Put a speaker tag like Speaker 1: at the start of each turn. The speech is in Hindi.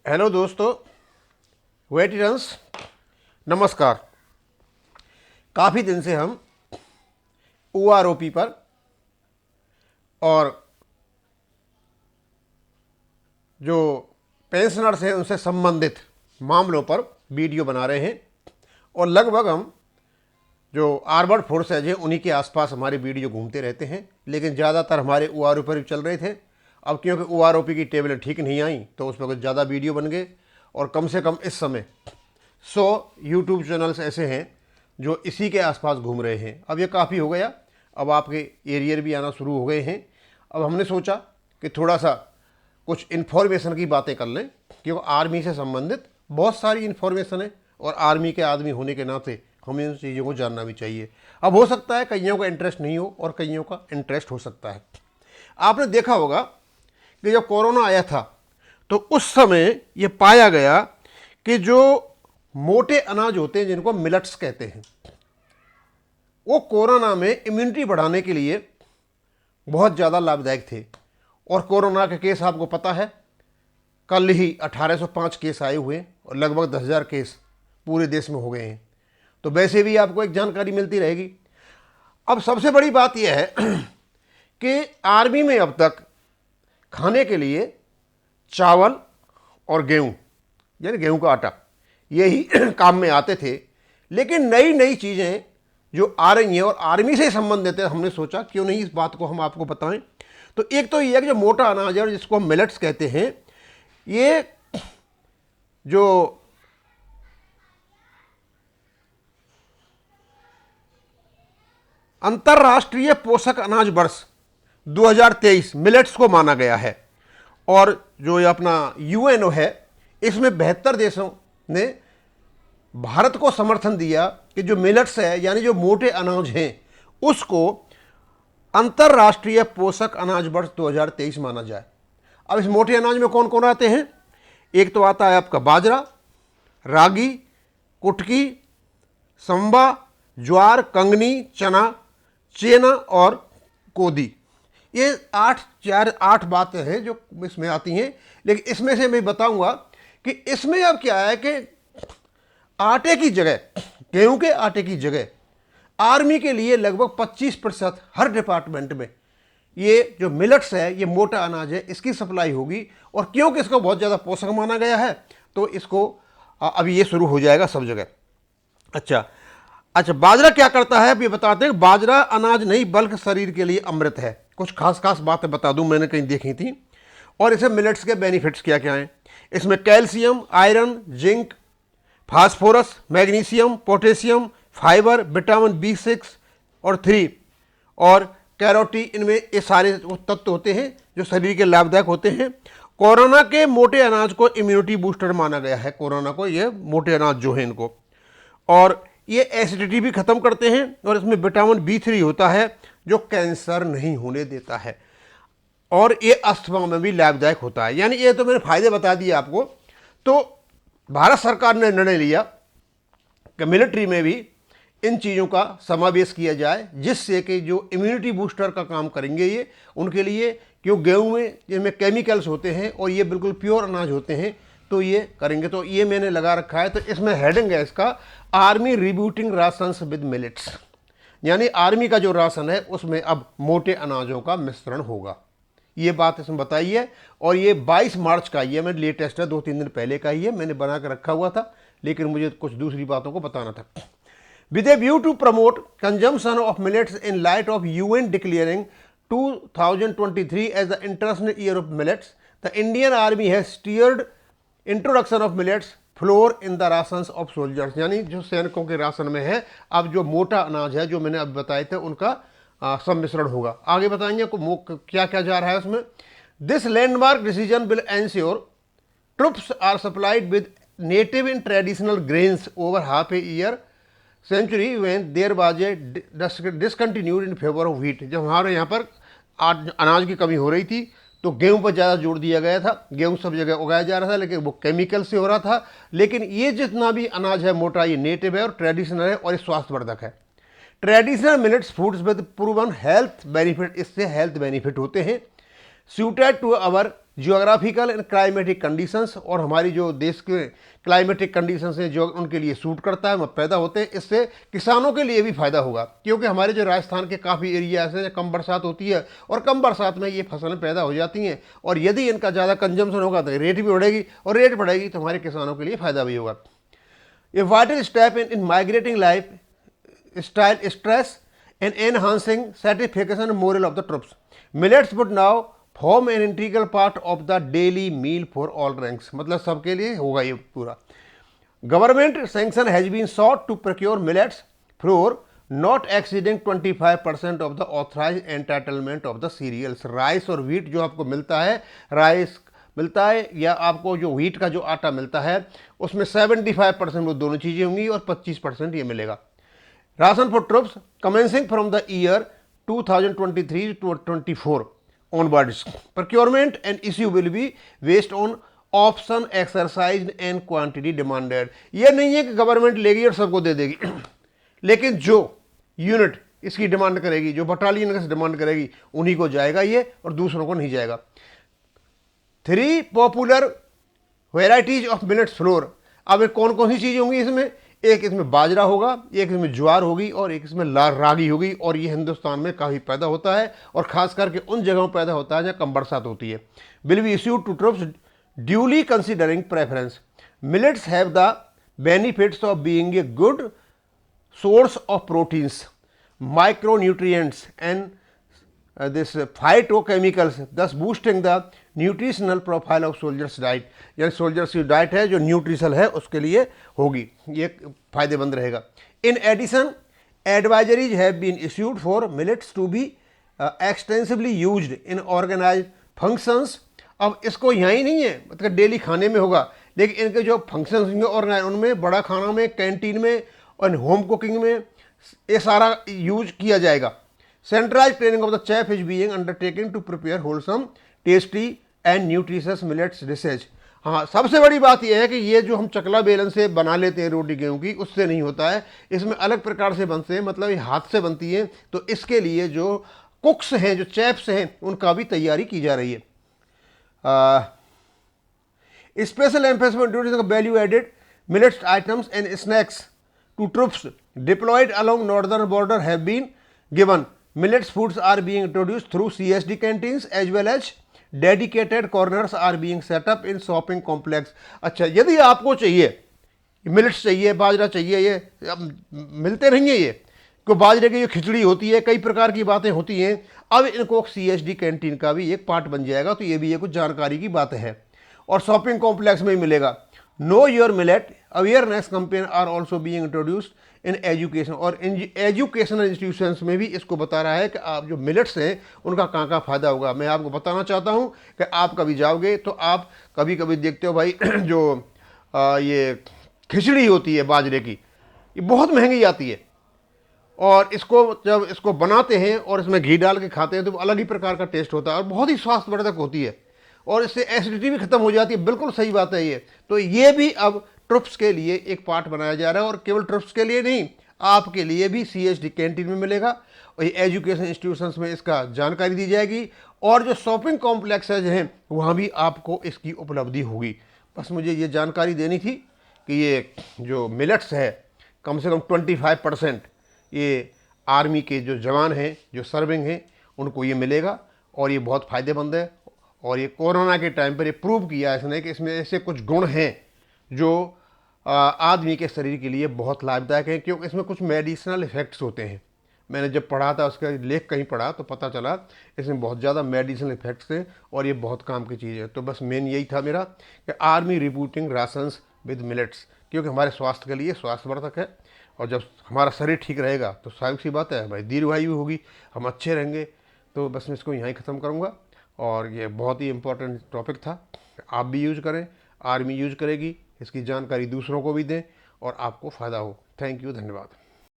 Speaker 1: हेलो दोस्तों, वेटरन्स, नमस्कार। काफ़ी दिन से हम ओआरओपी पर और जो पेंशनर्स हैं उनसे संबंधित मामलों पर वीडियो बना रहे हैं और लगभग हम जो आर्मर्ड फोर्सेज हैं उन्हीं के आसपास हमारे वीडियो घूमते रहते हैं, लेकिन ज़्यादातर हमारे ओआरओपी पर चल रहे थे। अब क्योंकि ओआरओपी की टेबलें ठीक नहीं आई तो उसमें कुछ ज़्यादा वीडियो बन गए और कम से कम इस समय 100 यूट्यूब चैनल्स ऐसे हैं जो इसी के आसपास घूम रहे हैं। अब ये काफ़ी हो गया, अब आपके एरियर भी आना शुरू हो गए हैं। अब हमने सोचा कि थोड़ा सा कुछ इन्फॉर्मेशन की बातें कर लें, क्योंकि आर्मी से संबंधित बहुत सारी इन्फॉर्मेशन है और आर्मी के आदमी होने के नाते हमें उन चीज़ों को जानना भी चाहिए। अब हो सकता है कईयों का इंटरेस्ट नहीं हो और कईयों का इंटरेस्ट हो सकता है। आपने देखा होगा कि जब कोरोना आया था तो उस समय ये पाया गया कि जो मोटे अनाज होते हैं जिनको मिलेट्स कहते हैं, वो कोरोना में इम्यूनिटी बढ़ाने के लिए बहुत ज़्यादा लाभदायक थे। और कोरोना के केस आपको पता है, कल ही 1805 केस आए हुए और लगभग 10,000 केस पूरे देश में हो गए हैं। तो वैसे भी आपको एक जानकारी मिलती रहेगी। अब सबसे बड़ी बात यह है कि आर्मी में अब तक खाने के लिए चावल और गेहूँ, यानी गेहूँ का आटा, यही काम में आते थे। लेकिन नई नई चीज़ें जो आ रही हैं और आर्मी से संबंधित है, हमने सोचा क्यों नहीं इस बात को हम आपको बताएं। तो एक तो ये है कि जो मोटा अनाज है और जिसको हम मिलेट्स कहते हैं, ये जो अंतर्राष्ट्रीय पोषक अनाज वर्ष 2023 मिलेट्स को माना गया है। और जो ये अपना यूएनओ है, इसमें 72 देशों ने भारत को समर्थन दिया कि जो मिलेट्स है यानी जो मोटे अनाज हैं उसको अंतर्राष्ट्रीय पोषक अनाज वर्ष 2023 माना जाए। अब इस मोटे अनाज में कौन कौन आते हैं? एक तो आता है आपका बाजरा, रागी, कुटकी, संबा, ज्वार, कंगनी, चना, चेना और कोदी। ये 8 बातें हैं जो इसमें आती हैं। लेकिन इसमें से मैं बताऊंगा कि इसमें अब क्या है कि आटे की जगह, गेहूं के आटे की जगह आर्मी के लिए लगभग 25% हर डिपार्टमेंट में ये जो मिलेट्स है, ये मोटा अनाज है, इसकी सप्लाई होगी। और क्योंकि इसको बहुत ज़्यादा पोषक माना गया है तो इसको अभी ये शुरू हो जाएगा सब जगह। अच्छा, बाजरा क्या करता है अब ये बताते हैं। बाजरा अनाज नहीं बल्कि शरीर के लिए अमृत है। कुछ खास बातें बता दूं, मैंने कहीं देखी थी। और इसे मिलेट्स के बेनिफिट्स क्या क्या हैं? इसमें calcium, iron, zinc, phosphorus, magnesium, potassium, fibre, vitamin B6 और 3 और कैरोटीन, इनमें ये सारे तत्व होते हैं जो शरीर के लाभदायक होते हैं। कोरोना के मोटे अनाज को इम्यूनिटी बूस्टर माना गया है। कोरोना को ये मोटे अनाज जो है इनको, और ये एसिडिटी भी खत्म करते हैं। और इसमें विटामिन B3 होता है जो कैंसर नहीं होने देता है और ये अस्थमा में भी लाभदायक होता है। यानी ये तो मैंने फायदे बता दिए आपको। तो भारत सरकार ने निर्णय लिया कि मिलिट्री में भी इन चीज़ों का समावेश किया जाए, जिससे कि जो इम्यूनिटी बूस्टर का काम करेंगे ये उनके लिए, क्यों गेहूं में जिनमें केमिकल्स होते हैं और ये बिल्कुल प्योर अनाज होते हैं, तो ये करेंगे। तो ये मैंने लगा रखा है। तो इसमें हेडिंग है इसका, army rebooting rations with millets, यानी आर्मी का जो राशन है उसमें अब मोटे अनाजों का मिश्रण होगा। ये बात इसमें बताई है। और ये 22 मार्च का ही है, मैं लेटेस्ट है, 2-3 दिन पहले का ही है, मैंने बना कर रखा हुआ था, लेकिन मुझे कुछ दूसरी बातों को बताना था। With a view to promote consumption of millets in light of UN declaring 2023 as the international year of millets, the Indian army has steered introduction of millets flour in the rations of soldiers, यानी जो सैनिकों के राशन में है अब जो मोटा अनाज है जो मैंने अब बताए थे उनका सम्मिश्रण होगा। आगे बताएंगे क्या क्या जा रहा है उसमें। This landmark decision will ensure troops are supplied with native in traditional grains over half a year century when there was a discontinued in favour of wheat. जब हमारे यहाँ पर अनाज की कमी हो रही थी तो गेहूं पर ज़्यादा जोर दिया गया था। गेहूं सब जगह उगाया जा रहा था, लेकिन वो केमिकल से हो रहा था। लेकिन ये जितना भी अनाज है मोटा, ये नेटिव है और ट्रेडिशनल है और ये स्वास्थ्यवर्धक है। Traditional millets foods with proven health benefit, इससे हेल्थ बेनिफिट होते हैं। suited to our geographical and climatic conditions, और हमारी जो देश के क्लाइमेटिक कंडीशंस हैं जो उनके लिए सूट करता है वो पैदा होते हैं। इससे किसानों के लिए भी फ़ायदा होगा, क्योंकि हमारे जो राजस्थान के काफ़ी एरिया ऐसे कम बरसात होती है और कम बरसात में ये फसलें पैदा हो जाती हैं, और यदि इनका ज़्यादा कंजम्पशन होगा तो रेट भी बढ़ेगी, और रेट बढ़ेगी तो हमारे किसानों के लिए फ़ायदा भी होगा। A vital step in migrating life style stress and enhancing satisfaction and morale of the troops. Millets would now form an integral part of the daily meal for all ranks. मतलब सबके लिए होगा ये पूरा। Government sanction has been sought to procure millets flour not exceeding 25% of the authorized entitlement of the cereals. Rice और व्हीट जो आपको मिलता है, राइस मिलता है या आपको जो व्हीट का जो आटा मिलता है उसमें 75% वो दोनों चीज़ें होंगी और 25% ये मिलेगा। Ration for troops commencing from the year 2023 to 24 onwards. Procurement and issue will be based on option exercised and quantity demanded. ये नहीं है कि गवर्नमेंट लेगी और सबको दे देगी लेकिन जो यूनिट इसकी डिमांड करेगी, जो बटालियन का डिमांड करेगी, उन्हीं को जाएगा ये और दूसरों को नहीं जाएगा। 3 popular varieties of millets floor. अब कौन कौन सी चीज़ें होंगी इसमें? एक इसमें बाजरा होगा, एक इसमें ज्वार होगी और एक इसमें रागी होगी, और ये हिंदुस्तान में काफ़ी पैदा होता है और ख़ास करके उन जगहों में पैदा होता है जहाँ कम बरसात होती है। Will be issued to troops duly considering preference. Millets have the benefits of being a good source of proteins, micronutrients and this phytochemicals, thus boosting the nutritional profile of soldiers diet. यानी सोल्जर्स की डाइट है जो न्यूट्रिशनल है उसके लिए होगी, ये फायदेमंद रहेगा। In addition advisories have been issued for millets to be extensively used in organised functions. अब इसको यहाँ ही नहीं है मतलब डेली खाने में होगा, लेकिन इनके जो फंक्शंस होंगे ऑर्गेनाइज उनमें बड़ा खाना में, कैंटीन में और होम कुकिंग में ये सारा यूज किया जाएगा। Centralise training of the chef is being undertaking to prepare wholesome tasty and nutritious millets dishes. हाँ, सबसे बड़ी बात यह है कि ये जो हम चकला बेलन से बना लेते हैं रोटी गेहूँ की, उससे नहीं होता है, इसमें अलग प्रकार से बनते हैं, मतलब ये हाथ से बनती है। तो इसके लिए जो कुक्स हैं, जो चेफ्स हैं, उनका भी तैयारी की जा रही है। Special emphasis value added millets items and snacks to troops deployed along northern border have been given. Millets foods are being introduced through CSD canteens as well as dedicated corners are being set up in shopping complex. अच्छा, यदि आपको चाहिए मिलेट्स चाहिए, बाजरा चाहिए, ये अब मिलते नहीं है ये, क्योंकि बाजरे की जो खिचड़ी होती है, कई प्रकार की बातें होती हैं, अब इनको CSD कैंटीन का भी एक पार्ट बन जाएगा। तो ये भी एक कुछ जानकारी की बात है और शॉपिंग कॉम्प्लेक्स में ही मिलेगा। Know your millet awareness campaign are also being introduced in education, और एजुकेशनल इंस्टीट्यूशंस में भी इसको बता रहा है कि आप जो मिलेट्स हैं उनका कहाँ कहाँ फ़ायदा होगा। मैं आपको बताना चाहता हूँ कि आप कभी जाओगे तो आप कभी कभी देखते हो भाई जो ये खिचड़ी होती है बाजरे की, ये बहुत महंगी आती है, और इसको जब इसको बनाते हैं और इसमें घी डाल के खाते हैं तो अलग ही प्रकार का टेस्ट होता है और बहुत ही स्वास्थ्यवर्धक होती है, और इससे एसिडिटी भी खत्म हो जाती है। बिल्कुल सही बात है ये। तो ये भी अब ट्रुप्स के लिए एक पार्ट बनाया जा रहा है, और केवल ट्रुप्स के लिए नहीं, आपके लिए भी CSD कैंटीन में मिलेगा और ये एजुकेशन इंस्टीट्यूशंस में इसका जानकारी दी जाएगी, और जो शॉपिंग कॉम्प्लेक्सेज हैं वहाँ भी आपको इसकी उपलब्धि होगी। बस मुझे ये जानकारी देनी थी कि ये जो मिलेट्स है कम से कम 25% ये आर्मी के जो जवान हैं, जो सर्विंग हैं, उनको ये मिलेगा, और ये बहुत फ़ायदेमंद है। और ये कोरोना के टाइम पर ये प्रूव किया इसने कि इसमें ऐसे कुछ गुण हैं जो आदमी के शरीर के लिए बहुत लाभदायक हैं, क्योंकि इसमें कुछ मेडिसिनल इफ़ेक्ट्स होते हैं। मैंने जब पढ़ा था उसका लेख कहीं पढ़ा तो पता चला इसमें बहुत ज़्यादा मेडिसिनल इफ़ेक्ट्स हैं और ये बहुत काम की चीज़ है। तो बस मेन यही था मेरा कि army rebooting rations with millets, क्योंकि हमारे स्वास्थ्य के लिए स्वास्थ्यवर्धक है, और जब हमारा शरीर ठीक रहेगा तो स्वाभाविक सी बात है हमारी दीर्घायु होगी, हम अच्छे रहेंगे। तो बस मैं इसको यहीं ख़त्म करूँगा, और ये बहुत ही इम्पोर्टेंट टॉपिक था। आप भी यूज़ करें, आर्मी यूज़ करेगी, इसकी जानकारी दूसरों को भी दें और आपको फ़ायदा हो। थैंक यू, धन्यवाद।